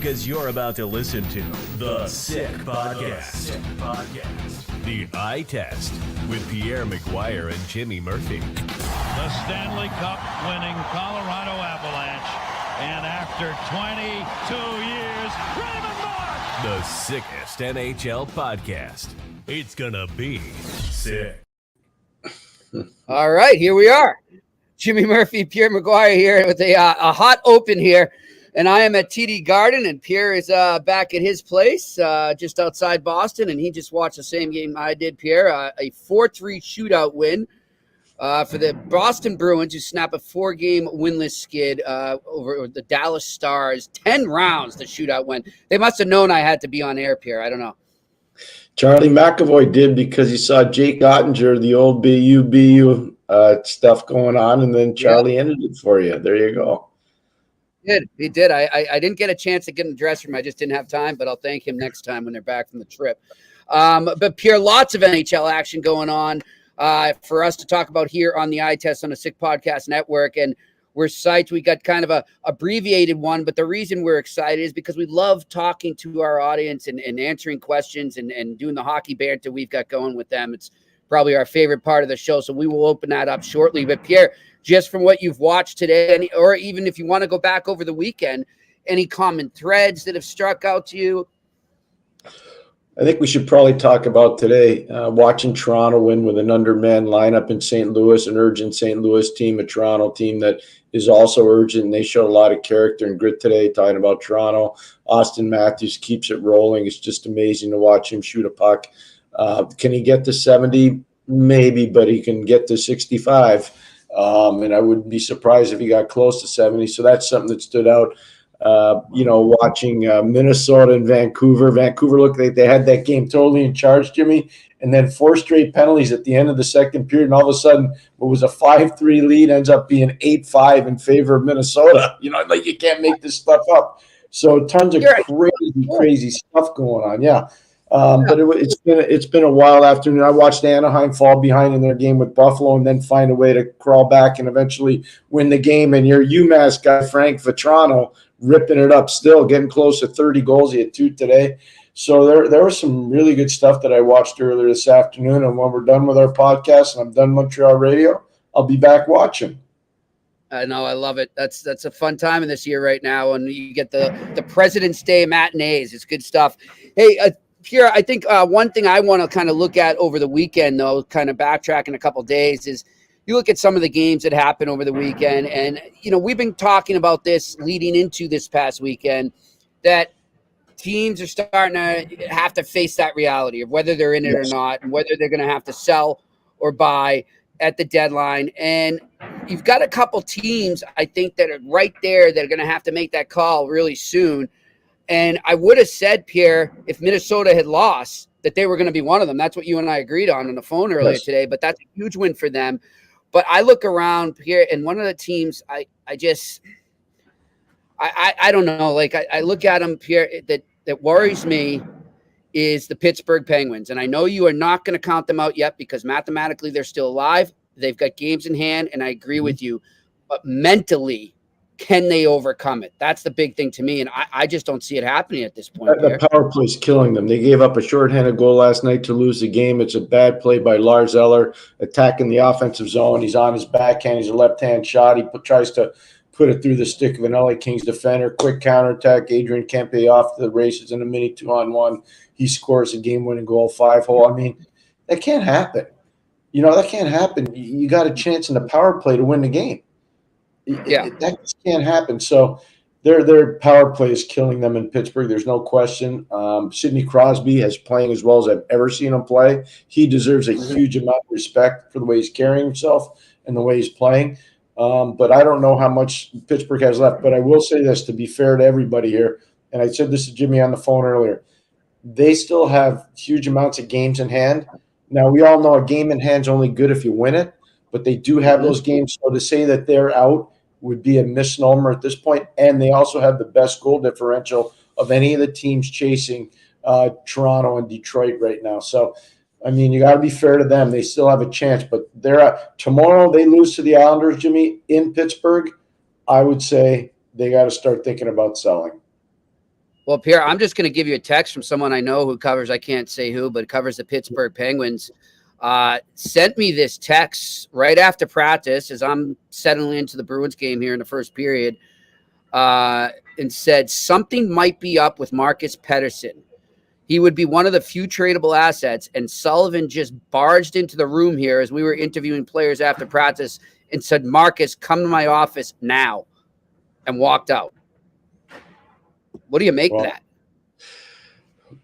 because you're about to listen to The Sick Podcast. The Eye Test with Pierre, McGuire, and Jimmy Murphy. The Stanley Cup winning Colorado Avalanche. And after 22 years, Raymond Mark! The sickest NHL podcast. It's gonna be sick. All right, here we are. Jimmy Murphy, Pierre McGuire here with a hot open here. And I am at TD Garden, and Pierre is back at his place just outside Boston, and he just watched the same game I did, Pierre, a 4-3 shootout win for the Boston Bruins, who snap a 4-game winless skid over the Dallas Stars. 10 rounds the shootout went. They must have known I had to be on air, Pierre. I don't know. Charlie McAvoy did because he saw Jake Ottinger, the old BU stuff going on, and then Charlie ended it for you. There you go. He did. I didn't get a chance to get in the dressing room. I just didn't have time, but I'll thank him next time when they're back from the trip. But Pierre, lots of NHL action going on for us to talk about here on the Eye Test on the Sick Podcast Network. And we're psyched. We got kind of a abbreviated one, but the reason we're excited is because we love talking to our audience and answering questions and doing the hockey banter we've got going with them. It's probably our favorite part of the show, so we will open that up shortly. But Pierre, just from what you've watched today, or even if you want to go back over the weekend, any common threads that have struck out to you? I think we should probably talk about today, watching Toronto win with an undermanned lineup in St. Louis, an urgent St. Louis team, a Toronto team that is also urgent, and they showed a lot of character and grit today, talking about Toronto. Austin Matthews keeps it rolling. It's just amazing to watch him shoot a puck. Can he get to 70? Maybe, but he can get to 65. And I wouldn't be surprised if he got close to 70. So that's something that stood out. Watching Minnesota and Vancouver. Vancouver looked like they had that game totally in charge, Jimmy, and then 4 straight penalties at the end of the second period. And all of a sudden, what was a 5-3 lead ends up being 8-5 in favor of Minnesota. Like you can't make this stuff up. So tons of crazy stuff going on. Yeah. But it's been a wild afternoon. I watched Anaheim fall behind in their game with Buffalo and then find a way to crawl back and eventually win the game. And your UMass guy, Frank Vatrano, ripping it up still, getting close to 30 goals. He had 2 today. So there was some really good stuff that I watched earlier this afternoon. And when we're done with our podcast and I'm done Montreal radio, I'll be back watching. I know, I love it. That's a fun time in this year right now. And you get the President's Day matinees. It's good stuff. Hey, Pierre, I think one thing I want to kind of look at over the weekend, though, kind of backtracking a couple of days, is you look at some of the games that happened over the weekend. And, we've been talking about this leading into this past weekend, that teams are starting to have to face that reality of whether they're in it or not, and whether they're going to have to sell or buy at the deadline. And you've got a couple teams, I think, that are right there that are going to have to make that call really soon. And I would have said, Pierre, if Minnesota had lost, that they were going to be one of them. That's what you and I agreed on the phone earlier today, but that's a huge win for them. But I look around, Pierre, and one of the teams I don't know. Like, I look at them, Pierre, that worries me is the Pittsburgh Penguins. And I know you are not going to count them out yet because mathematically they're still alive. They've got games in hand, and I agree with you. But mentally, can they overcome it? That's the big thing to me, and I just don't see it happening at this point. The power play is killing them. They gave up a shorthanded goal last night to lose the game. It's a bad play by Lars Eller, attacking the offensive zone. He's on his backhand. He's a left-hand shot. He tries to put it through the stick of an LA Kings defender. Quick counterattack. Adrian Kempe off the races in a mini 2-on-1. He scores a game-winning goal, 5-hole. I mean, that can't happen. That can't happen. You got a chance in the power play to win the game. That just can't happen. So their power play is killing them in Pittsburgh. There's no question. Sidney Crosby is playing as well as I've ever seen him play. He deserves a huge amount of respect for the way he's carrying himself and the way he's playing. But I don't know how much Pittsburgh has left. But I will say this, to be fair to everybody here, and I said this to Jimmy on the phone earlier, they still have huge amounts of games in hand. Now, we all know a game in hand is only good if you win it, but they do have those games. So to say that they're out would be a misnomer at this point. And they also have the best goal differential of any of the teams chasing Toronto and Detroit right now. So, I mean, you got to be fair to them. They still have a chance. But tomorrow they lose to the Islanders, Jimmy, in Pittsburgh. I would say they got to start thinking about selling. Well, Pierre, I'm just going to give you a text from someone I know who covers, I can't say who, but covers the Pittsburgh Penguins. Sent me this text right after practice as I'm settling into the Bruins game here in the first period, and said something might be up with Marcus Pettersson. He would be one of the few tradable assets, and Sullivan just barged into the room here as we were interviewing players after practice and said, "Marcus, come to my office now," and walked out. What do you make of that?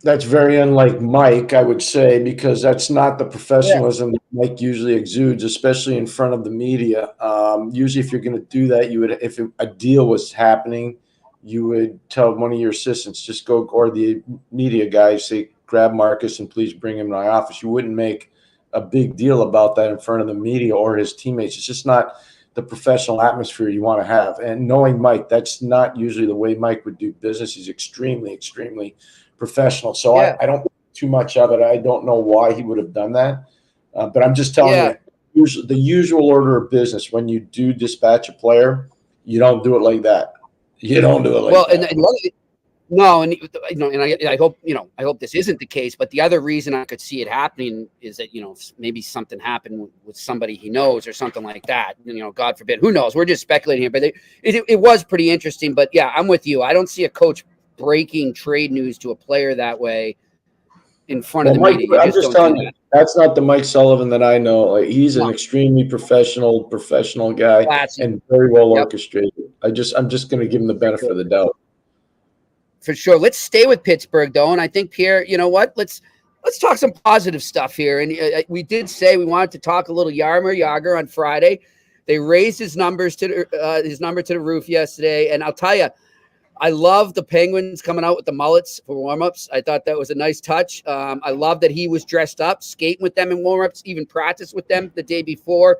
That's very unlike Mike, I would say, because that's not the professionalism that Mike usually exudes, especially in front of the media. Usually, if you're going to do that, you would, if a deal was happening, you would tell one of your assistants, just go, or the media guy, say, grab Marcus and please bring him to my office. You wouldn't make a big deal about that in front of the media or his teammates. It's just not the professional atmosphere you want to have. And knowing Mike, that's not usually the way Mike would do business. He's extremely, extremely professional. So I don't think too much of it. I don't know why he would have done that. But I'm just telling you, the usual order of business, when you do dispatch a player, you don't do it like that. You don't do it like that. I hope this isn't the case. But the other reason I could see it happening is that, maybe something happened with somebody he knows or something like that. God forbid. Who knows? We're just speculating here. But it was pretty interesting. But yeah, I'm with you. I don't see a coach breaking trade news to a player that way in front of the media. I'm just telling you, that's not the Mike Sullivan that I know. Like, he's an extremely professional guy. Classy. And very well orchestrated. I'm just going to give him the benefit of the doubt. For sure. Let's stay with Pittsburgh, though, and I think, Pierre, you know what? Let's talk some positive stuff here. And we did say we wanted to talk a little Jaromir Jagr on Friday. They raised his number to the roof yesterday, and I'll tell you, I love the Penguins coming out with the mullets for warmups. I thought that was a nice touch. I love that he was dressed up, skating with them in warmups, even practiced with them the day before.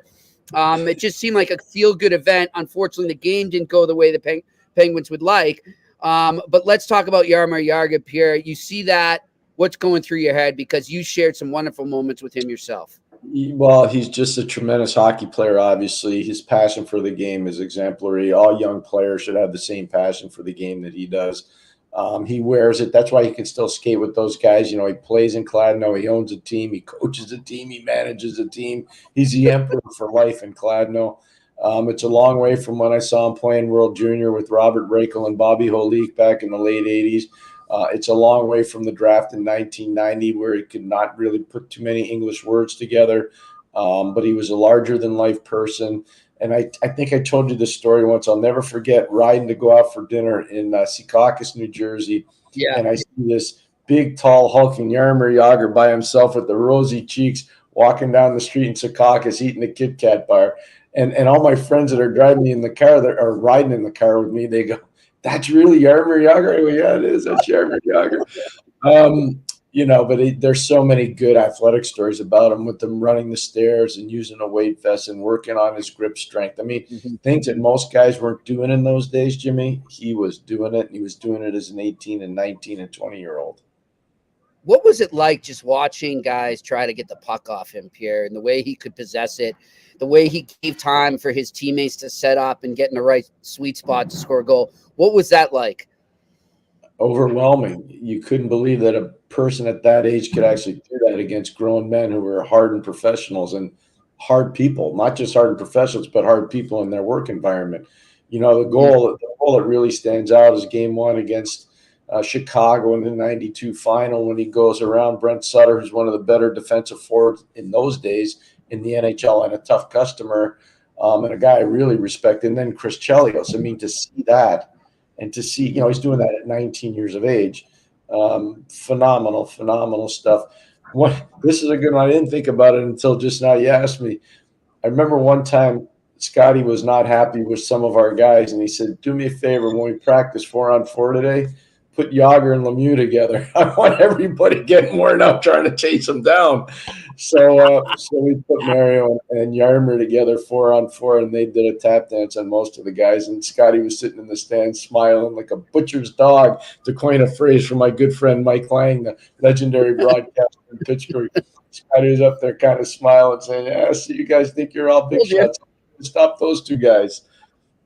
It just seemed like a feel-good event. Unfortunately, the game didn't go the way the Penguins would like. But let's talk about Jaromir Jagr, Pierre. You see that? What's going through your head? Because you shared some wonderful moments with him yourself. Well, he's just a tremendous hockey player, obviously. His passion for the game is exemplary. All young players should have the same passion for the game that he does. He wears it. That's why he can still skate with those guys. He plays in Kladno. He owns a team. He coaches a team. He manages a team. He's the emperor for life in Kladno. It's a long way from when I saw him playing World Junior with Robert Rakel and Bobby Holik back in the late 80s. It's a long way from the draft in 1990, where he could not really put too many English words together. But he was a larger-than-life person. And I think I told you this story once. I'll never forget riding to go out for dinner in Secaucus, New Jersey. Yeah. And I see this big, tall, hulking Jaromir Jagr by himself with the rosy cheeks walking down the street in Secaucus eating a Kit Kat bar. And all my friends that are driving me in the car, that are riding in the car with me, they go, "That's really Jaromir Jagr?" I go, "Yeah, it is. That's Jaromir Jagr." But there's so many good athletic stories about him, with him running the stairs and using a weight vest and working on his grip strength. I mean, things that most guys weren't doing in those days, Jimmy, he was doing it. And he was doing it as an 18 and 19 and 20-year-old. What was it like just watching guys try to get the puck off him, Pierre, and the way he could possess it, the way he gave time for his teammates to set up and get in the right sweet spot to score a goal? What was that like? Overwhelming. You couldn't believe that a person at that age could actually do that against grown men who were hardened professionals and hard people, not just hardened professionals, but hard people in their work environment. The goal that really stands out is game one against Chicago in the 92 final, when he goes around Brent Sutter, who's one of the better defensive forwards in those days in the NHL and a tough customer, and a guy I really respect. And then Chris Chelios. I mean, to see that, and to see, he's doing that at 19 years of age. Phenomenal stuff. This is a good one. I didn't think about it until just now you asked me. I remember one time Scotty was not happy with some of our guys, and he said, "Do me a favor, when we practice 4-on-4 today, put Jagr and Lemieux together. I want everybody getting worn out trying to chase them down." So we put Mario and Jaromir together 4-on-4, and they did a tap dance on most of the guys. And Scotty was sitting in the stands smiling like a butcher's dog, to coin a phrase from my good friend Mike Lang, the legendary broadcaster in Pittsburgh. Scotty was up there kind of smiling, saying, "Yeah, so you guys think you're all big shots. Stop those two guys."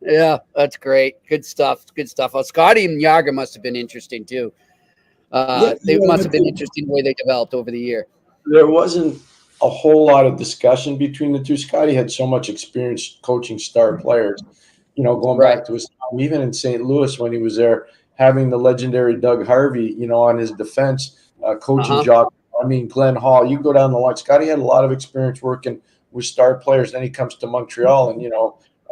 Yeah, that's great. Good stuff. Good stuff. Well, Scotty and Jagr must have been interesting too. They must have been interesting the way they developed over the year. There wasn't a whole lot of discussion between the two. Scotty had so much experience coaching star players, going back to his time, even in St. Louis when he was there, having the legendary Doug Harvey, on his defense, coaching job. I mean, Glenn Hall, you go down the line. Scotty had a lot of experience working with star players. Then he comes to Montreal and,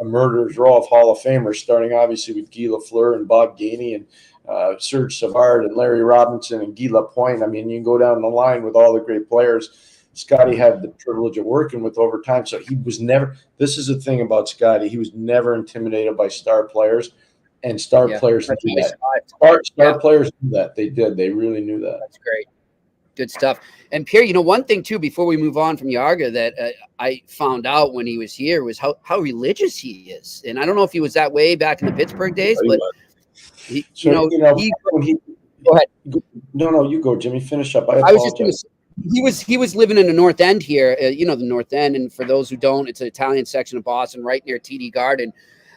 a murderer's row of Hall of Famers, starting obviously with Guy Lafleur and Bob Gainey and Serge Savard and Larry Robinson and Guy Lapointe. I mean, you can go down the line with all the great players Scotty had the privilege of working with over time. So he was never – this is the thing about Scotty. He was never intimidated by star players, and star players knew that. Star players knew that. They did. They really knew that. That's great. Good stuff. And Pierre, one thing too, before we move on from Jagr, that I found out when he was here was how religious he is. And I don't know if he was that way back in the Pittsburgh days, but he go ahead. No, you go, Jimmy. Finish up. I was just going to say, he was living in the North End here, the North End. And for those who don't, it's an Italian section of Boston right near TD Garden.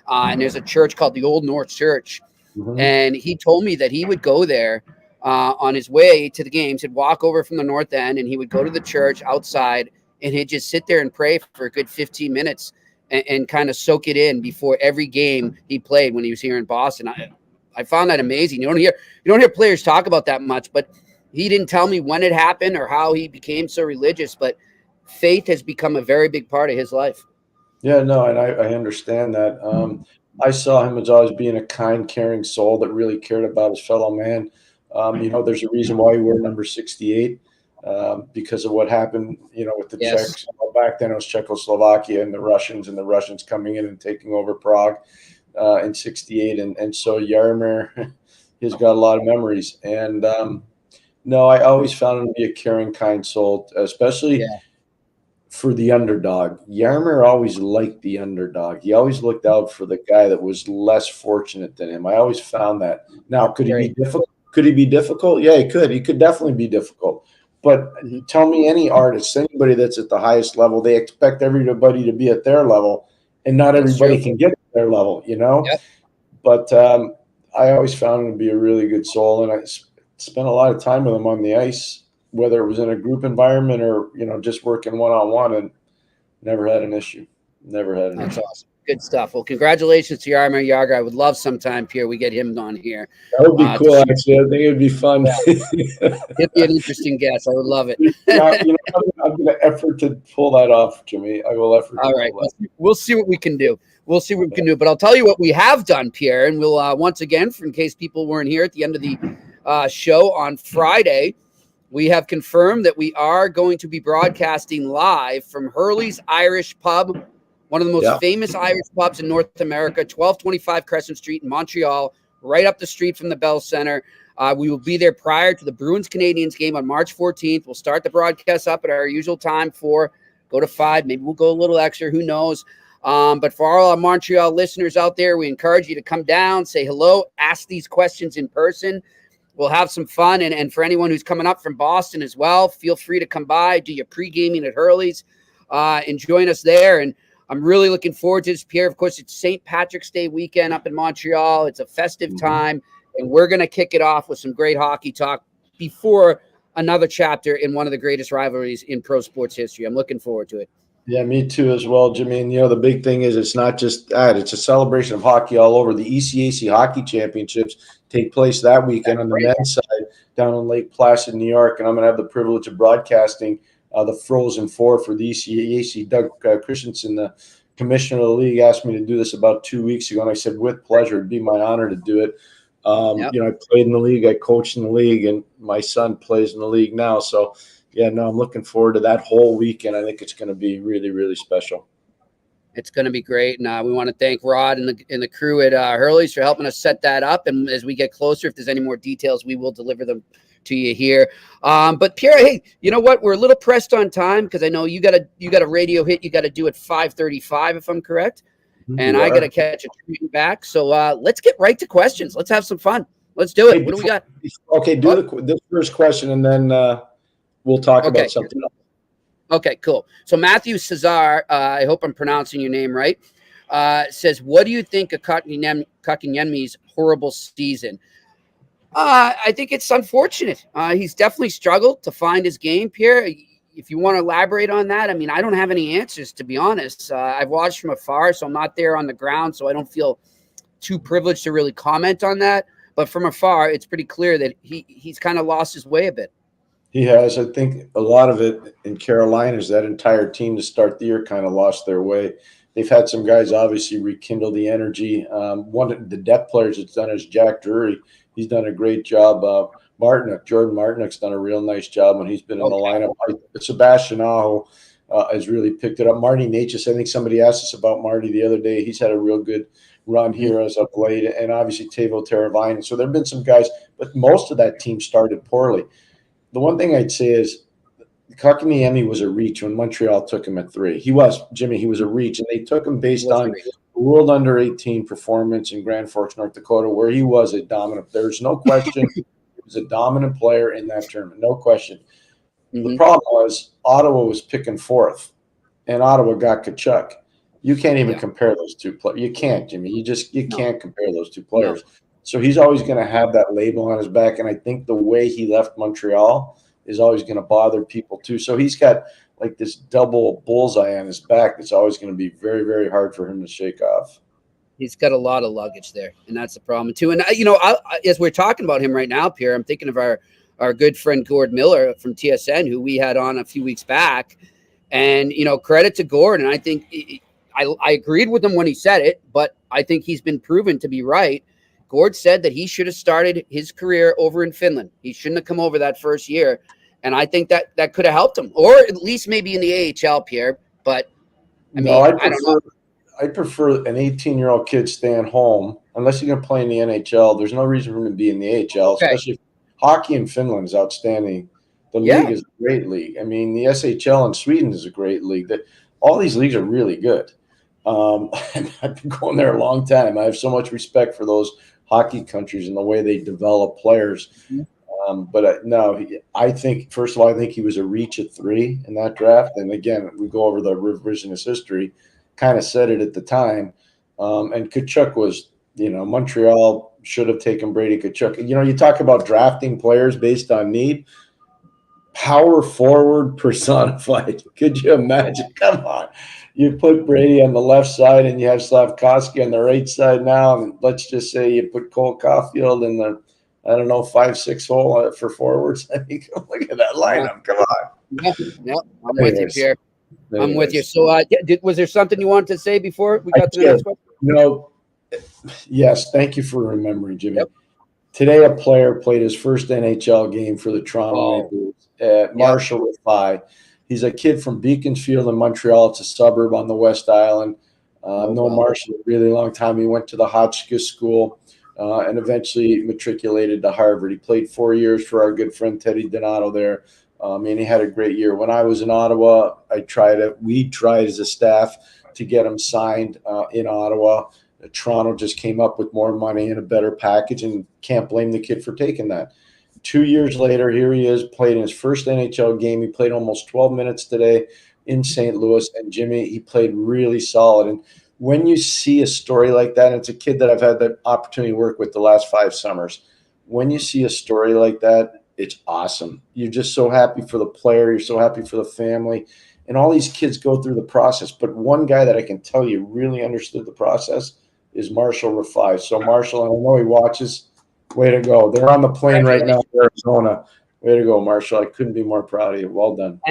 And there's a church called the Old North Church. Mm-hmm. And he told me that he would go there on his way to the games. He'd walk over from the North End and he would go to the church outside and he'd just sit there and pray for a good 15 minutes and kind of soak it in before every game he played when he was here in Boston. I found that amazing. You don't hear players talk about that much, but he didn't tell me when it happened or how he became so religious, but faith has become a very big part of his life. Yeah, no, and I understand that. I saw him as always being a kind, caring soul that really cared about his fellow man. There's a reason why he wore number 68 because of what happened, with the Czechs. Back then it was Czechoslovakia and the Russians coming in and taking over Prague in 68. And so Jaromir has got a lot of memories. And no, I always found him to be a caring, kind soul, especially for the underdog. Jaromir always liked the underdog. He always looked out for the guy that was less fortunate than him. I always found that. Now, could he be difficult? Could he be difficult? Yeah, he could. He could definitely be difficult. But tell me any artist, anybody that's at the highest level, they expect everybody to be at their level, and not everybody can get to their level, Yep. But I always found him to be a really good soul, and I spent a lot of time with him on the ice, whether it was in a group environment or, just working one-on-one, and never had an issue. Never had an issue. That's awesome. Good stuff. Well, congratulations to Jaromir Jagr. I would love sometime, Pierre, we get him on here. That would be cool, actually. I think it would be fun. It'd be an interesting guest. I would love it. I'm going to effort to pull that off, Jimmy. I will effort. All right. We'll see what we can do. But I'll tell you what we have done, Pierre, and we'll once again, in case people weren't here at the end of the show on Friday, we have confirmed that we are going to be broadcasting live from Hurley's Irish Pub, one of the most famous Irish pubs in North America, 1225 Crescent Street in Montreal, right up the street from the Bell Center. We will be there prior to the Bruins Canadiens game on March 14th. We'll start the broadcast up at our usual time, 4, go to 5. Maybe we'll go a little extra. Who knows? But for all our Montreal listeners out there, we encourage you to come down, say hello, ask these questions in person. We'll have some fun. And for anyone who's coming up from Boston as well, feel free to come by, do your pre-gaming at Hurley's, and join us there. And I'm really looking forward to this, Pierre. Of course, it's St. Patrick's Day weekend up in Montreal. It's a festive time, and we're going to kick it off with some great hockey talk before another chapter in one of the greatest rivalries in pro sports history. I'm looking forward to it. Yeah, me too as well, Jimmy. And, the big thing is it's not just that. It's a celebration of hockey all over. The ECAC Hockey Championships take place that weekend on the men's side down in Lake Placid, New York, and I'm going to have the privilege of broadcasting the Frozen Four for the ECAC. Doug Christensen, the commissioner of the league, asked me to do this about 2 weeks ago, and I said, with pleasure. It'd be my honor to do it. I played in the league, I coached in the league, and my son plays in the league now. So, I'm looking forward to that whole weekend. I think it's going to be really, really special. It's going to be great, and we want to thank Rod and the crew at Hurley's for helping us set that up. And as we get closer, if there's any more details, we will deliver them to you here. But Pierre, hey, you know what? We're a little pressed on time because I know you got a radio hit. You got to do at 5:35, if I'm correct, and I got to catch a train back. So let's get right to questions. Let's have some fun. Let's do it. What do we got? Okay, do this first question, and then we'll talk about something else. Okay, cool. So Matthew Cesar, I hope I'm pronouncing your name right. says, what do you think of Kotkaniemi's horrible season? I think it's unfortunate. He's definitely struggled to find his game, Pierre. If you want to elaborate on that, I mean, I don't have any answers, to be honest. I've watched from afar, so I'm not there on the ground, so I don't feel too privileged to really comment on that. But from afar, it's pretty clear that he's kind of lost his way a bit. He has. I think a lot of it in Carolina is that entire team to start the year kind of lost their way. They've had some guys obviously rekindle the energy. One of the depth players that's done is Jack Drury. He's done a great job. Jordan Martinook's done a real nice job when he's been in the lineup. Sebastian Aho has really picked it up. Marty Necas, I think somebody asked us about Marty the other day. He's had a real good run here as of late, and obviously Teuvo Teravainen. So there have been some guys, but most of that team started poorly. The one thing I'd say is Kotkaniemi was a reach when Montreal took him at 3. He was a reach, and they took him based on World Under-18 performance in Grand Forks, North Dakota, where he was a dominant. There's no question he was a dominant player in that tournament, no question. Mm-hmm. The problem was Ottawa was picking 4th, and Ottawa got Tkachuk. You can't even compare those two players. You can't, Jimmy. You can't compare those two players. No. So he's always going to have that label on his back, and I think the way he left Montreal is always going to bother people too. So he's got like this double bullseye on his back that's always going to be very, very hard for him to shake off. He's got a lot of luggage there, and that's the problem too. And, as we're talking about him right now, Pierre, I'm thinking of our good friend Gord Miller from TSN, who we had on a few weeks back. And, credit to Gord. And I think I agreed with him when he said it, but I think he's been proven to be right. Gord said that he should have started his career over in Finland. He shouldn't have come over that first year. And I think that could have helped him, or at least maybe in the AHL, Pierre. But I don't know. I prefer an 18-year-old kid staying home, unless you're going to play in the NHL. There's no reason for him to be in the AHL, especially if hockey in Finland is outstanding. The league is a great league. I mean, the SHL in Sweden is a great league. All these leagues are really good. And I've been going there a long time. I have so much respect for those hockey countries and the way they develop players. I think, first of all, I think he was a reach at 3 in that draft. And again, we go over the revisionist history, kind of said it at the time. And Tkachuk was, Montreal should have taken Brady Tkachuk. You talk about drafting players based on need. Power forward personified. Could you imagine? Come on. You put Brady on the left side and you have Slavkovsky on the right side now. And let's just say you put Cole Caulfield in the, 5-6 hole for forwards. I mean, look at that lineup. Come on. Yeah. I'm with you, Pierre. I'm with you. So was there something you wanted to say before we got to the next question? Yes. Thank you for remembering, Jimmy. Yep. Today, a player played his first NHL game for the Toronto Maple Leafs, Marshall Rafai. He's a kid from Beaconsfield in Montreal. It's a suburb on the West Island. Known Marshall a really long time. He went to the Hotchkiss School and eventually matriculated to Harvard. He played 4 years for our good friend Teddy Donato there, and he had a great year. When I was in Ottawa, we tried as a staff to get him signed in Ottawa. Toronto just came up with more money and a better package, and can't blame the kid for taking that. 2 years later, here he is, played in his first NHL game. He played almost 12 minutes today in St. Louis, and Jimmy, he played really solid. And when you see a story like that, and it's a kid that I've had the opportunity to work with the last 5 summers, when you see a story like that, it's awesome. You're just so happy for the player. You're so happy for the family. And all these kids go through the process. But one guy that I can tell you really understood the process is Marshall Rafai. So, Marshall, and I know he watches, way to go. They're on the plane right now in Arizona. Way to go, Marshall. I couldn't be more proud of you. Well done.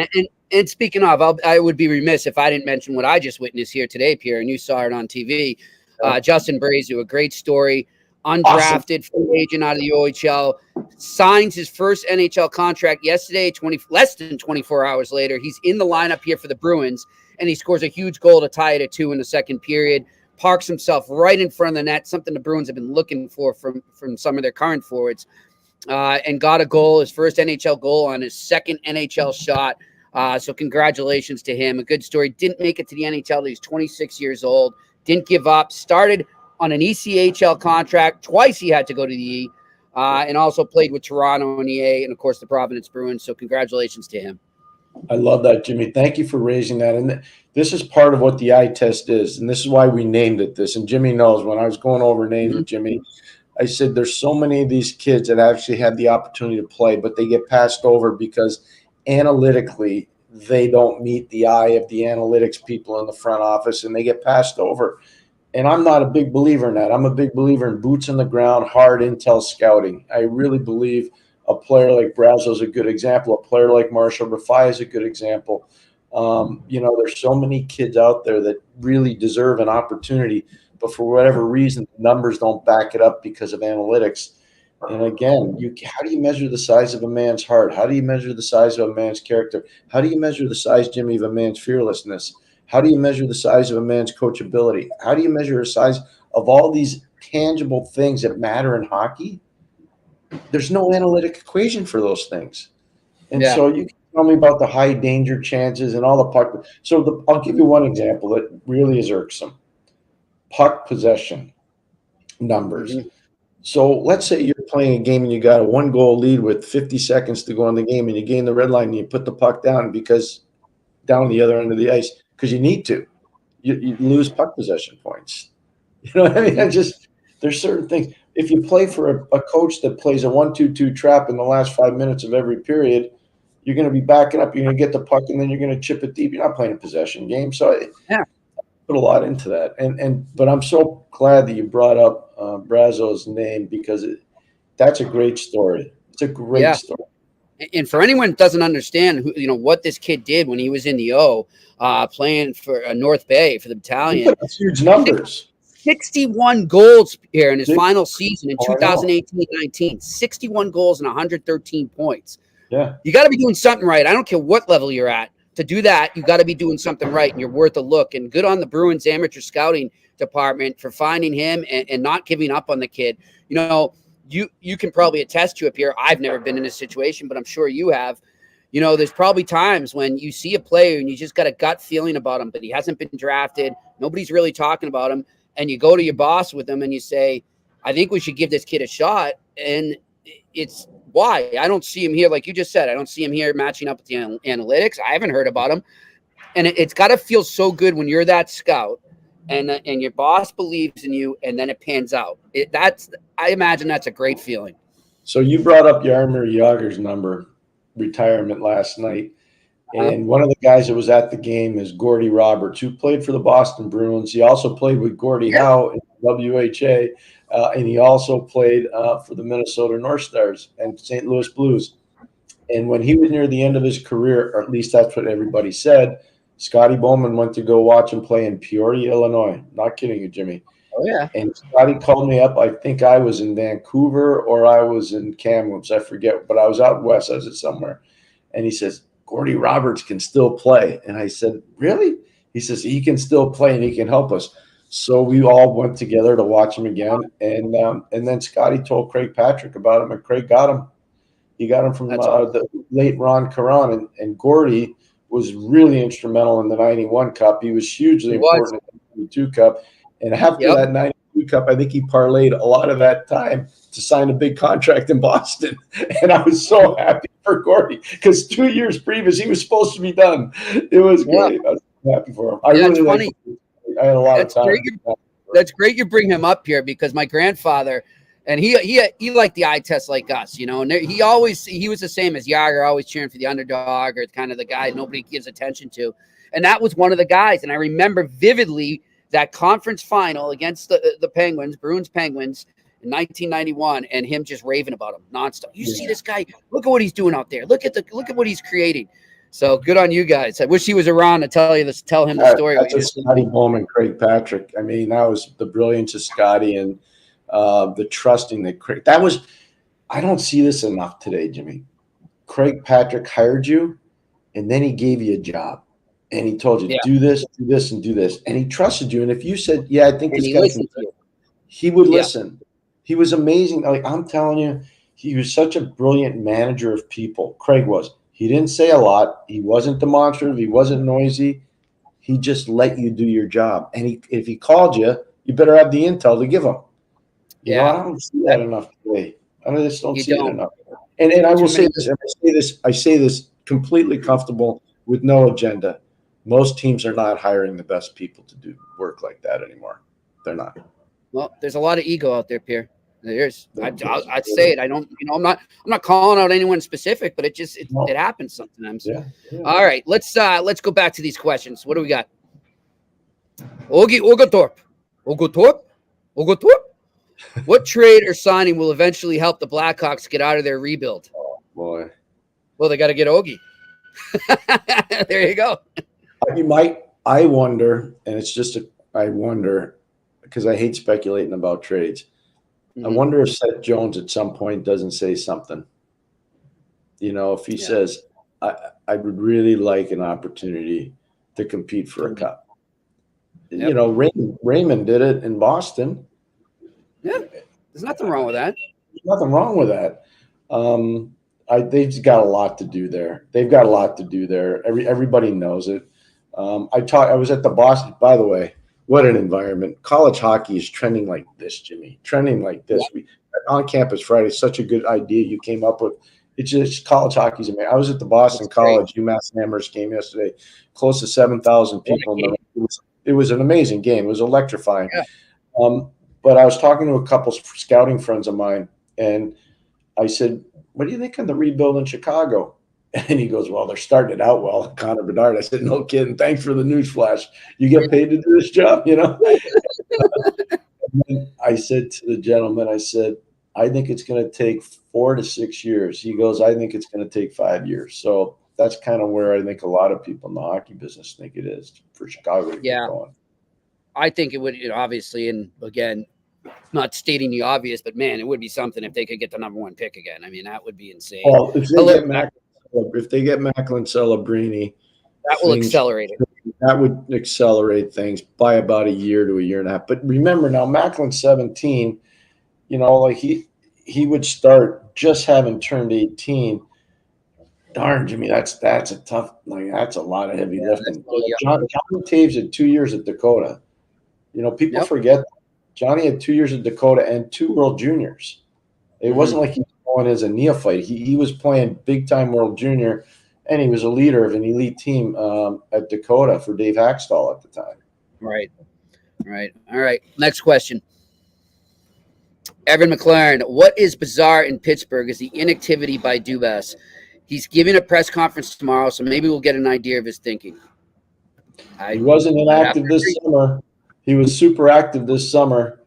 And speaking of, I would be remiss if I didn't mention what I just witnessed here today, Pierre, and you saw it on TV. Justin Brazeau, a great story, undrafted free agent out of the OHL, signs his first NHL contract yesterday, less than 24 hours later. He's in the lineup here for the Bruins, and he scores a huge goal to tie it at 2 in the second period. Parks himself right in front of the net, something the Bruins have been looking for from some of their current forwards, and got a goal, his first NHL goal on his second NHL shot. So congratulations to him. A good story. Didn't make it to the NHL. He's 26 years old. Didn't give up. Started on an ECHL contract. Twice he had to go to the E, and also played with Toronto and EA and, of course, the Providence Bruins. So congratulations to him. I love that, Jimmy. Thank you for raising that. And this is part of what the eye test is. And this is why we named it this. And Jimmy knows when I was going over names with Jimmy, I said there's so many of these kids that actually have the opportunity to play, but they get passed over because analytically they don't meet the eye of the analytics people in the front office, and they get passed over. And I'm not a big believer in that. I'm a big believer in boots on the ground, hard intel scouting. I really believe a player like Brazo is a good example. A player like Marshall Rafai is a good example. There's so many kids out there that really deserve an opportunity, but for whatever reason, the numbers don't back it up because of analytics. And again, how do you measure the size of a man's heart? How do you measure the size of a man's character? How do you measure the size, Jimmy, of a man's fearlessness? How do you measure the size of a man's coachability? How do you measure the size of all these tangible things that matter in hockey? There's no analytic equation for those things. And so you can tell me about the high danger chances and all the puck. So I'll give you one example that really is irksome. Puck possession numbers. Mm-hmm. So let's say you're playing a game and you got a 1-goal lead with 50 seconds to go in the game, and you gain the red line and you put the puck down down the other end of the ice because you need to. You lose puck possession points. You know what I mean? There's certain things. If you play for a coach that plays a 1-2-2 trap in the last 5 minutes of every period, you're going to be backing up. You're going to get the puck, and then you're going to chip it deep. You're not playing a possession game. So I put a lot into that. But I'm so glad that you brought up Brazo's name because that's a great story. It's a great story. And for anyone that doesn't understand what this kid did when he was in the O, playing for North Bay for the battalion. That's huge numbers. 61 goals here in his final season in 2018-19. 61 goals and 113 points. Yeah. You got to be doing something right. I don't care what level you're at. To do that, you got to be doing something right, and you're worth a look. And good on the Bruins amateur scouting department for finding him and not giving up on the kid. You can probably attest to it, Pierre. I've never been in this situation, but I'm sure you have. There's probably times when you see a player and you just got a gut feeling about him, but he hasn't been drafted. Nobody's really talking about him. And you go to your boss with him and you say, I think we should give this kid a shot. And it's why I don't see him here. Like you just said, I don't see him here matching up with the analytics. I haven't heard about him. And it's got to feel so good when you're that scout and your boss believes in you and then it pans out. I imagine that's a great feeling. So you brought up Jaromir Jagr's retirement last night. And one of the guys that was at the game is Gordie Roberts, who played for the Boston Bruins. He also played with Gordie Howe in WHA, and he also played for the Minnesota North Stars and St. Louis Blues. And when he was near the end of his career, or at least that's what everybody said, Scotty Bowman went to go watch him play in Peoria, Illinois. Not kidding you, Jimmy. Oh, yeah. And Scotty called me up. I think I was in Vancouver or I was in Kamloops. I forget, but I was out west. I was somewhere. And he says, Gordie Roberts can still play. And I said, really? He says, he can still play and he can help us. So we all went together to watch him again. And then Scotty told Craig Patrick about him, and Craig got him. He got him from the late Ron Caron. And Gordie was really instrumental in the 91 Cup. He was hugely important in the 92 Cup. And after that 92 Cup, I think he parlayed a lot of that time to sign a big contract in Boston. And I was so happy for Gordie because 2 years previous, he was supposed to be done. It was great. I was happy for him. I had a lot of time. That's great you bring him up here because my grandfather, and he liked the eye test like us, and he was the same as Jagr, always cheering for the underdog or kind of the guy nobody gives attention to. And that was one of the guys. And I remember vividly that conference final against the Penguins, Bruins Penguins, in 1991, and him just raving about him nonstop. You see this guy? Look at what he's doing out there. Look at what he's creating. So good on you guys. I wish he was around to tell him the story. That's Scotty Bowman, Craig Patrick. I mean, that was the brilliance of Scotty and the trusting that Craig. That was. I don't see this enough today, Jimmy. Craig Patrick hired you, and then he gave you a job, and he told you do this, and do this, and he trusted you. And if you said, "Yeah, I think this guy can," he would listen. He was amazing. Like I'm telling you, he was such a brilliant manager of people. Craig was. He didn't say a lot. He wasn't demonstrative. He wasn't noisy. He just let you do your job. And if he called you, you better have the intel to give him. You know, I don't see that enough today. I just don't see it enough. And I will say this. And I say this completely comfortable with no agenda. Most teams are not hiring the best people to do work like that anymore. They're not. Well, there's a lot of ego out there, Pierre. There's. I'd say it. I don't. I'm not calling out anyone specific, but it happens sometimes. Yeah. All right, let's go back to these questions. What do we got? Ogotorp. What trade or signing will eventually help the Blackhawks get out of their rebuild? Oh boy. Well, they got to get Ogie. There you go. I wonder, and it's just I wonder because I hate speculating about trades. I wonder if Seth Jones at some point doesn't say something. If he says, I would really like an opportunity to compete for a cup. Yep. Raymond did it in Boston. Yeah, there's nothing wrong with that. There's nothing wrong with that. They've got a lot to do there. Everybody knows it. I was at the Boston, by the way. What an environment. College hockey is trending like this, Jimmy. Trending like this. On Campus Friday, such a good idea you came up with. It's just college hockey's amazing. I was at the Boston College UMass Amherst game yesterday. Close to 7,000 people. It was an amazing game. It was electrifying. Yeah. But I was talking to a couple scouting friends of mine, and I said, what do you think of the rebuild in Chicago? And he goes, well, they're starting it out well. Connor Bedard. I said, no kidding. Thanks for the news flash. You get paid to do this job, And then I said to the gentleman, I think it's going to take 4 to 6 years. He goes, I think it's going to take 5 years. So that's kind of where I think a lot of people in the hockey business think it is for Chicago to get going. I think it would, obviously, and again, not stating the obvious, but man, it would be something if they could get the number 1 pick again. I mean, that would be insane. Well, if they get Macklin Celebrini, that will accelerate it. That would accelerate things by about a year to a year and a half. But remember now, Macklin's 17. He would start just having turned 18. Darn, Jimmy, that's a tough. That's a lot of heavy lifting. Johnny Taves had 2 years at Dakota. People forget Johnny had 2 years at Dakota and 2 World Juniors. It wasn't like he was going as a neophyte. He was playing big-time World Junior, and he was a leader of an elite team at Dakota for Dave Haxtell at the time. Right. All right. Next question. Evan McLaren, what is bizarre in Pittsburgh is the inactivity by Dubas. He's giving a press conference tomorrow, so maybe we'll get an idea of his thinking. He wasn't inactive this summer. He was super active this summer.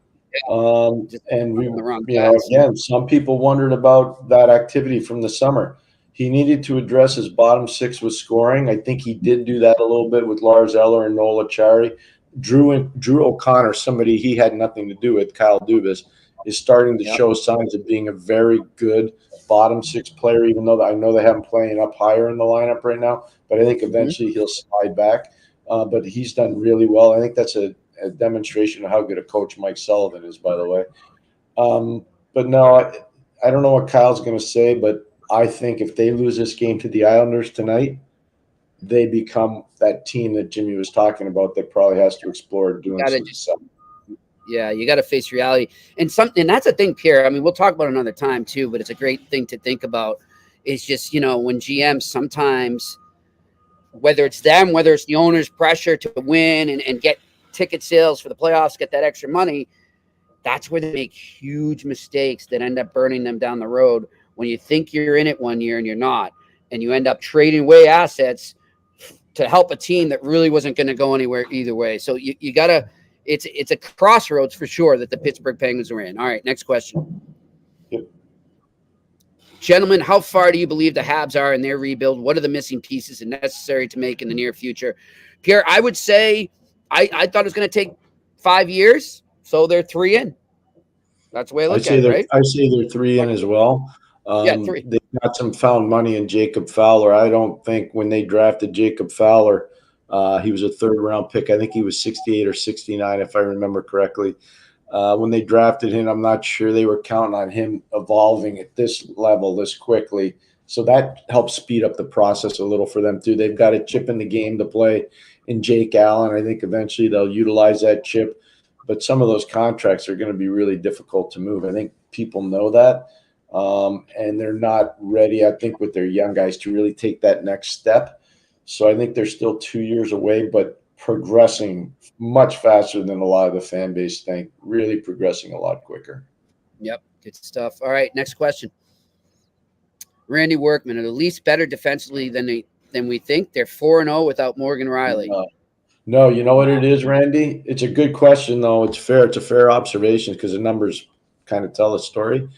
And again, some people wondered about that activity from the summer. He needed to address his bottom 6 with scoring. I think he did do that a little bit with Lars Eller and Nola Chari. Drew O'Connor, somebody he had nothing to do with, Kyle Dubas, is starting to show signs of being a very good bottom 6 player, even though I know they have him playing up higher in the lineup right now. But I think eventually he'll slide back. But he's done really well. I think that's a demonstration of how good a coach Mike Sullivan is, by the way. But no, I don't know what Kyle's going to say, but I think if they lose this game to the Islanders tonight, they become that team that Jimmy was talking about that probably has to explore doing something. Yeah, you got to face reality. And that's a thing, Pierre. I mean, we'll talk about it another time too, but it's a great thing to think about. It's just, when GMs sometimes, whether it's them, whether it's the owner's pressure to win and get ticket sales for the playoffs, get that extra money, that's where they make huge mistakes that end up burning them down the road when you think you're in it one year and you're not, and you end up trading away assets to help a team that really wasn't going to go anywhere either way. So you got to – it's a crossroads for sure that the Pittsburgh Penguins are in. All right, next question. Yep. Gentlemen, how far do you believe the Habs are in their rebuild? What are the missing pieces and necessary to make in the near future? Pierre, I would say I thought it was going to take 5 years, so they're 3 in. That's the way I look at it, right? I say they're 3 in as well. 3. They've got some found money in Jacob Fowler. I don't think when they drafted Jacob Fowler, he was a 3rd-round pick. I think he was 68 or 69, if I remember correctly. When they drafted him, I'm not sure they were counting on him evolving at this level this quickly. So that helps speed up the process a little for them, too. They've got a chip in the game to play in Jake Allen. I think eventually they'll utilize that chip. But some of those contracts are going to be really difficult to move. I think people know that. And they're not ready, I think, with their young guys to really take that next step. So I think they're still 2 years away, but progressing much faster than a lot of the fan base think, really progressing a lot quicker. Yep, good stuff. All right, next question. Randy Workman, are the Leafs better defensively than we think? They're 4-0 without Morgan Riley. No, you know what it is, Randy? It's a good question, though. It's fair. It's a fair observation because the numbers kind of tell the story.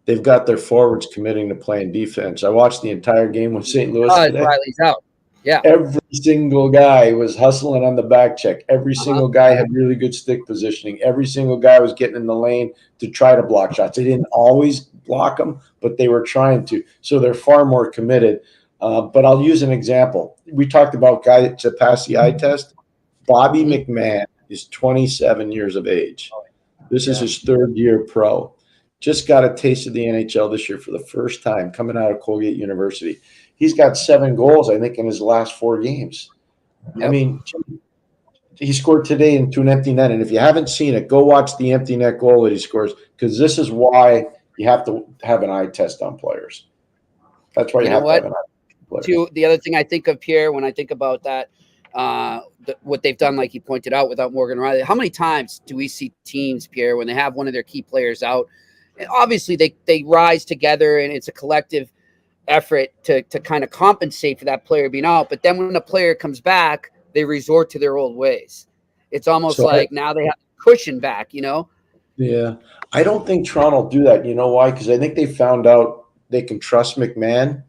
They've got their forwards committing to playing defense. I watched the entire game with St. Louis today. Riley's out. Yeah. Every single guy was hustling on the back check. Every single guy had really good stick positioning. Every single guy was getting in the lane to try to block shots. They didn't always block them, but they were trying to. So they're far more committed. But I'll use an example. We talked about guys to pass the eye test. Bobby McMahon is 27 years of age. This is his third year pro. Just got a taste of the NHL this year for the first time coming out of Colgate University. He's got 7 goals, I think, in his last 4 games. I mean, he scored today into an empty net. And if you haven't seen it, go watch the empty net goal that he scores, because this is why you have to have an eye test on players. That's why you have to have an eye test on players. The other thing I think of, Pierre, when I think about that, what they've done, like you pointed out, without Morgan Riley, how many times do we see teams, Pierre, when they have one of their key players out? And obviously, they rise together, and it's a collective effort to kind of compensate for that player being out. But then when the player comes back, they resort to their old ways. It's almost like now they have cushion back, you know? Yeah. I don't think Toronto will do that. You know why? Because I think they found out they can trust McMahon,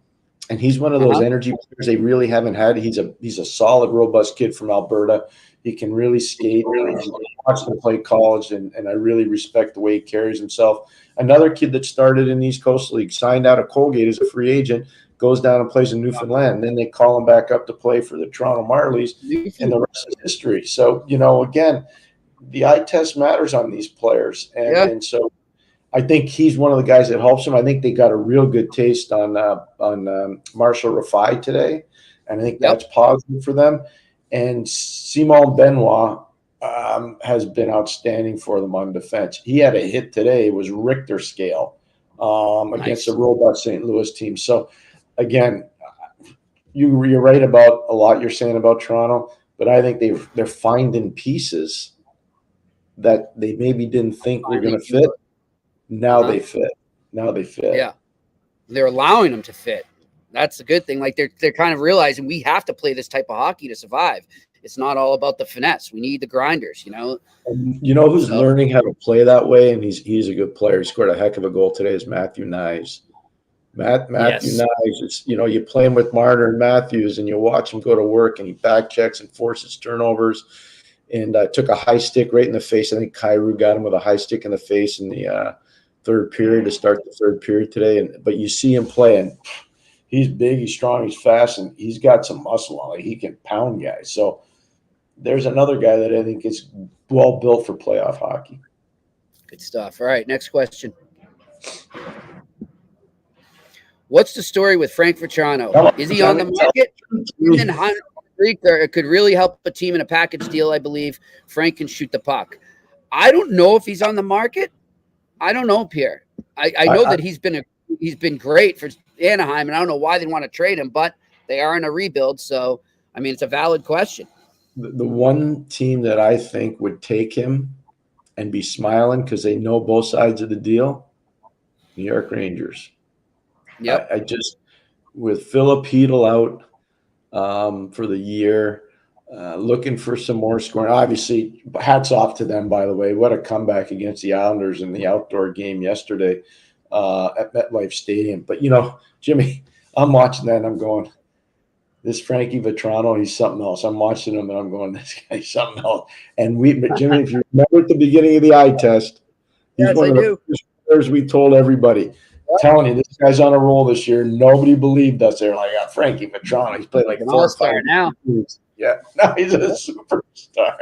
and he's one of those energy players they really haven't had. He's a solid, robust kid from Alberta. He can really skate. I watched him play college, and I really respect the way he carries himself. Another kid that started in the East Coast League, signed out of Colgate as a free agent, goes down and plays in Newfoundland. Then they call him back up to play for the Toronto Marlies, and the rest is history. So, you know, again, the eye test matters on these players. And so I think he's one of the guys that helps them. I think they got a real good taste on Marshall Rafai today, and I think that's positive for them. And Simon Benoit has been outstanding for them on defense. He had a hit today. It was Richter scale against a robust St. Louis team. So, again, you're right about a lot you're saying about Toronto, but I think they're finding pieces that they maybe didn't think were going to fit. Now they fit. Yeah. They're allowing them to fit. That's the good thing. Like they're kind of realizing we have to play this type of hockey to survive. It's not all about the finesse. We need the grinders, you know. And you know who's learning how to play that way, and he's a good player. He scored a heck of a goal today. Is Matthew Nyes. Matthew Nyes. It's, you know, you play him with Marner and Matthews, and you watch him go to work, and he back checks and forces turnovers. And took a high stick right in the face. I think Kyrou got him with a high stick in the face in the third period to start the third period today. But you see him playing. He's big, he's strong, he's fast, and he's got some muscle on it. He can pound guys. So there's another guy that I think is well built for playoff hockey. Good stuff. All right, next question. What's the story with Frank Vatrano? Is he on the market? And then it could really help a team in a package deal, I believe. Frank can shoot the puck. I don't know if he's on the market. I don't know, Pierre. I know that he's been great for Anaheim, and I don't know why they want to trade him, but they are in a rebuild. So, I mean, it's a valid question. The one team that I think would take him and be smiling because they know both sides of the deal, New York Rangers. Yeah. I just, with Philip Hedl out for the year, looking for some more scoring. Obviously, hats off to them, by the way. What a comeback against the Islanders in the outdoor game yesterday at MetLife Stadium. But, you know, Jimmy, I'm watching that and I'm going, this Frankie Vatrano, he's something else. I'm watching him and I'm going, this guy's something else. And Jimmy, if you remember at the beginning of the eye test, he's one of the first players we told everybody. Telling you, this guy's on a roll this year. Nobody believed us. They're like, Frankie Vatrano. He's played like an all-star now. Yeah, no, he's a superstar.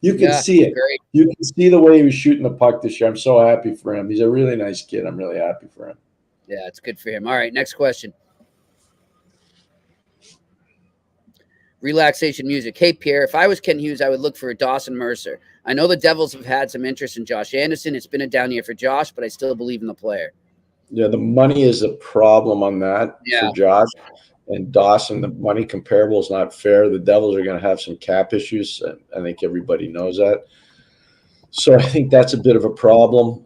You can see it. Great. You can see the way he was shooting the puck this year. I'm so happy for him. He's a really nice kid. I'm really happy for him. Yeah, it's good for him. All right, next question. Relaxation music. Hey, Pierre, if I was Ken Hughes, I would look for a Dawson Mercer. I know the Devils have had some interest in Josh Anderson. It's been a down year for Josh, but I still believe in the player. Yeah, the money is a problem on that Yeah. for Josh. And Dawson, the money comparable is not fair. The Devils are going to have some cap issues. I think everybody knows that. So I think that's a bit of a problem.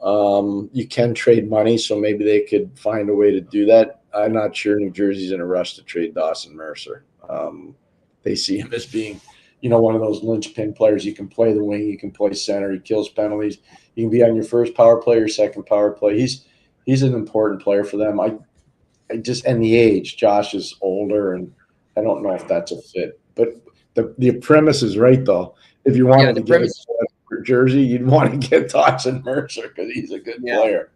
You can trade money, so maybe they could find a way to do that. I'm not sure New Jersey's in a rush to trade Dawson Mercer. They see him as being, one of those linchpin players. You can play the wing, you can play center, he kills penalties. You can be on your first power play or second power play. He's an important player for them. I just, and the age, Josh is older, and I don't know if that's a fit. But the premise is right, though. If you wanted to get for Jersey, you'd want to get Dawson Mercer because he's a good player.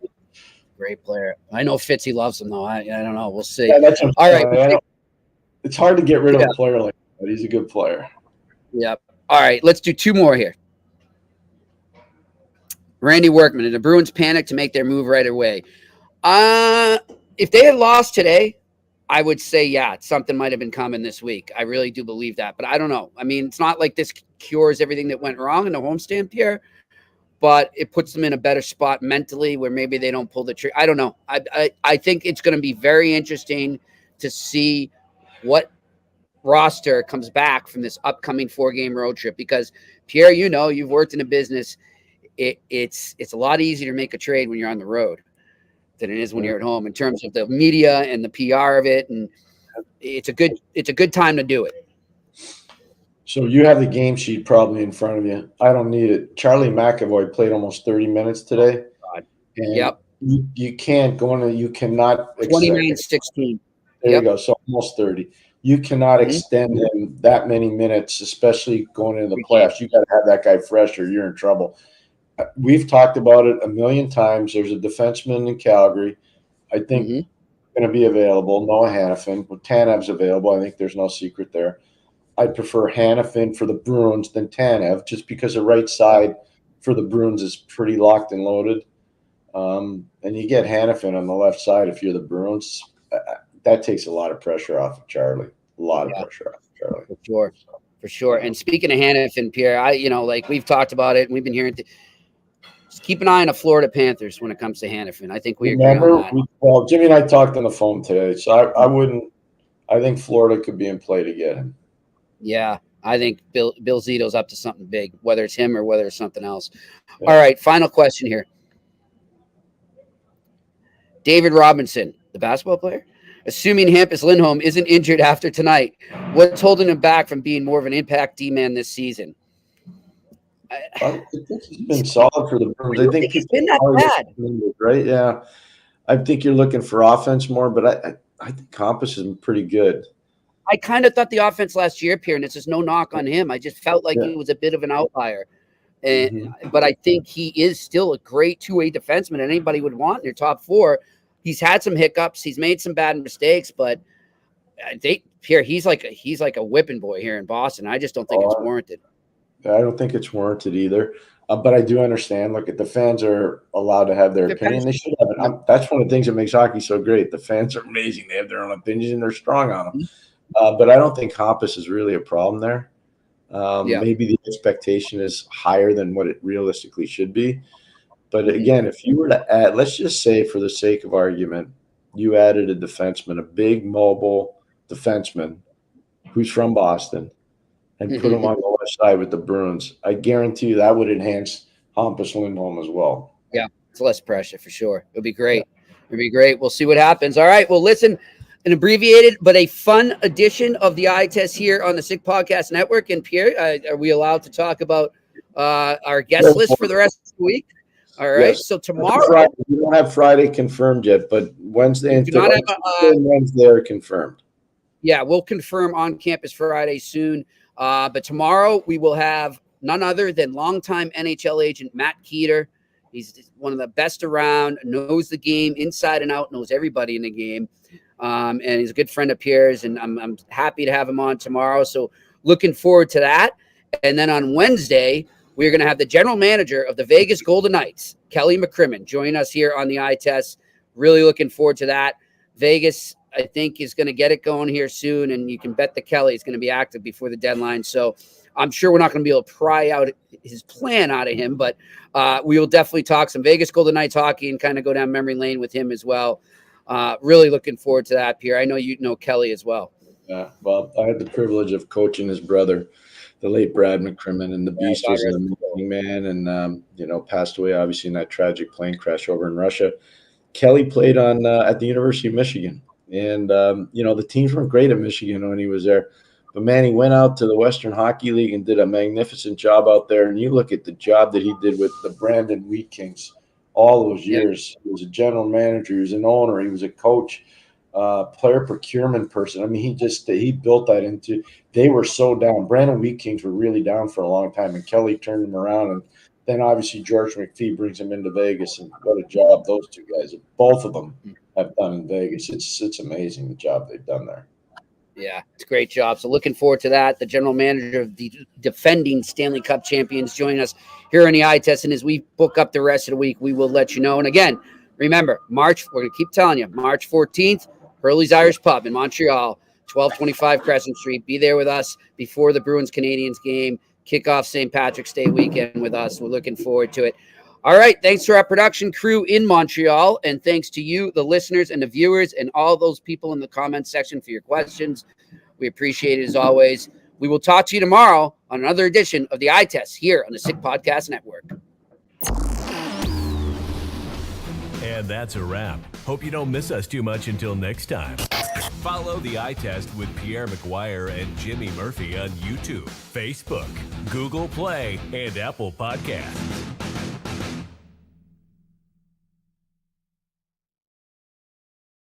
Great player. I know Fitzy loves him, though. I don't know. We'll see. Yeah, that's all right. It's hard to get rid of a player like that, but he's a good player. Yep. All right, let's do two more here. Randy Workman and the Bruins panic to make their move right away. If they had lost today, I would say, something might have been coming this week. I really do believe that, but I don't know. I mean, it's not like this cures everything that went wrong in the homestand, Pierre, but it puts them in a better spot mentally where maybe they don't pull the trigger. I don't know. I think it's going to be very interesting to see what roster comes back from this upcoming 4-game road trip because, Pierre, you've worked in a business. It's a lot easier to make a trade when you're on the road than it is when you're at home in terms of the media and the PR of it. And it's a good time to do it. So you have the game sheet probably in front of you. I don't need it. Charlie McAvoy played almost 30 minutes today. Yep. You can't go into, you cannot. 29-16. There you go. So almost 30. You cannot extend him that many minutes, especially going into the playoffs. You got to have that guy fresh or you're in trouble. We've talked about it a million times. There's a defenseman in Calgary. I think going to be available. Noah Hannafin. Tanev's available. I think there's no secret there. I'd prefer Hannafin for the Bruins than Tanev just because the right side for the Bruins is pretty locked and loaded. And you get Hannafin on the left side if you're the Bruins. That takes a lot of pressure off of Charlie. A lot of pressure off of Charlie. For sure. And speaking of Hannafin, Pierre, we've talked about it and we've been hearing just keep an eye on the Florida Panthers when it comes to Hannafin. I think we agree on that. Well, Jimmy and I talked on the phone today, so I think Florida could be in play to get him. Yeah, I think Bill Zito's up to something big, whether it's him or whether it's something else. Yeah. All right, final question here. David Robinson, the basketball player, assuming Hampus Lindholm isn't injured after tonight, what's holding him back from being more of an impact D-man this season? I think he's been solid for the Bruins. I think he's been that bad. Right? Yeah. I think you're looking for offense more, but I think Compass is pretty good. I kind of thought the offense last year, Pierre, and this is no knock on him. I just felt like he was a bit of an outlier. But I think he is still a great two-way defenseman and anybody would want in their top four. He's had some hiccups. He's made some bad mistakes, but Pierre, he's like a whipping boy here in Boston. I just don't think it's warranted. I don't think it's warranted either. But I do understand. Look, the fans are allowed to have their opinion. They should have it. That's one of the things that makes hockey so great. The fans are amazing. They have their own opinions and they're strong on them. But I don't think Compass is really a problem there. Maybe the expectation is higher than what it realistically should be. But again, if you were to add, let's just say for the sake of argument, you added a defenseman, a big mobile defenseman who's from Boston, and put him on the left side with the Bruins, I guarantee you that would enhance Hampus Lindholm as well. Yeah, it's less pressure for sure. It would be great. It would be great. We'll see what happens. All right, well, listen, an abbreviated but a fun edition of the Eye Test here on the Sick Podcast Network. And Pierre, are we allowed to talk about our guest list for the rest of the week? All right, yes. So tomorrow we don't have Friday confirmed yet, but Wednesday and Wednesday are confirmed. Yeah, we'll confirm on campus Friday soon. But tomorrow we will have none other than longtime NHL agent Matt Keeter. He's one of the best around, knows the game inside and out, knows everybody in the game, and he's a good friend of Pierre's. And I'm happy to have him on tomorrow. So looking forward to that. And then on Wednesday, we're going to have the general manager of the Vegas Golden Knights, Kelly McCrimmon, join us here on the Eye Test. Really looking forward to that. Vegas, I think is going to get it going here soon, and you can bet that Kelly is going to be active before the deadline. So I'm sure we're not going to be able to pry out his plan out of him, but we will definitely talk some Vegas Golden Knights hockey and kind of go down memory lane with him as well. Really looking forward to that, Pierre. I know you know Kelly as well. Yeah, well, I had the privilege of coaching his brother, the late Brad McCrimmon, and the Beast was an amazing man, and passed away obviously in that tragic plane crash over in Russia. Kelly played on at the University of Michigan, and the teams weren't great at Michigan when he was there, but man, he went out to the Western Hockey League and did a magnificent job out there. And you look at the job that he did with the Brandon Wheat Kings all those years. He was a general manager, he was an owner, he was a coach, player procurement person. I mean, he built that into. They were so down. Brandon Wheat Kings were really down for a long time, and Kelly turned them around. And then obviously George McPhee brings him into Vegas, and what a job those two guys, both of them, have done in Vegas. It's amazing the job they've done there. Yeah, it's a great job. So looking forward to that. The general manager of the defending Stanley Cup champions joining us here on the eye test. And as we book up the rest of the week, we will let you know. And again, remember, we're going to keep telling you, March 14th, Hurley's Irish Pub in Montreal, 1225 Crescent Street. Be there with us before the Bruins Canadiens game. Kick off St. Patrick's Day weekend with us. We're looking forward to it. All right. Thanks to our production crew in Montreal. And thanks to you, the listeners and the viewers, and all those people in the comments section for your questions. We appreciate it as always. We will talk to you tomorrow on another edition of the Eye Test here on the Sick Podcast Network. And that's a wrap. Hope you don't miss us too much until next time. Follow the Eye Test with Pierre McGuire and Jimmy Murphy on YouTube, Facebook, Google Play, and Apple Podcasts.